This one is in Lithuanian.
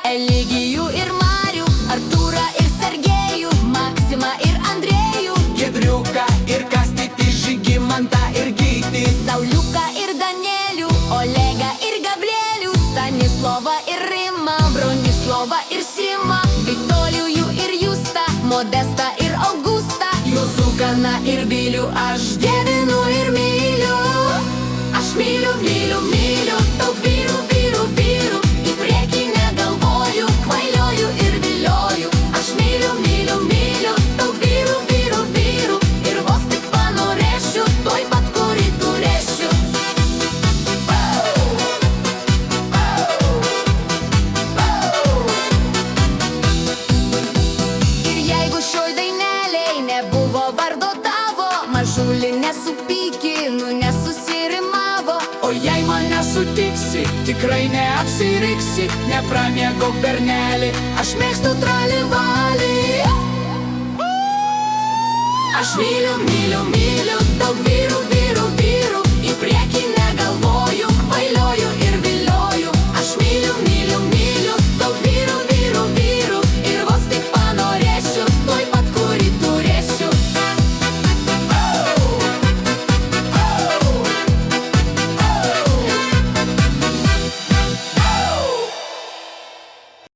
Eligijų ir Marių, Artūrą ir Sergejų, Maksimą ir Andrėjų, Giedriuką ir Kastytį, Žygimantą ir Gytį, Sauliuką ir Danielių, Olegą ir Gabrielių, Stanislovą ir Rimą, Bronislovą ir Simą, Vitolijų ir Justą, Modestą ir Augustą, Juzukaną ir Vilių. aš dievinu ir myliu. Aš myliu, myliu, myliu daug vyrų, vyrų, vyrų. Į priekį negalvoju, kvailioju ir vilioju. Aš myliu, myliu, myliu daug vyrų, vyrų, vyrų. Ir vos tik panorėsiu, tuoj pat kurį turėsiu. Ir jeigu šioj dainelėj nebuvo vardo tavo, mažuli nesupyki, nesusirimavo. O jei mane sutiksi, tikrai neapsiriksi, nepramiegok berneli, aš mėgstu tralivalį. Aš myliu, myliu, myliu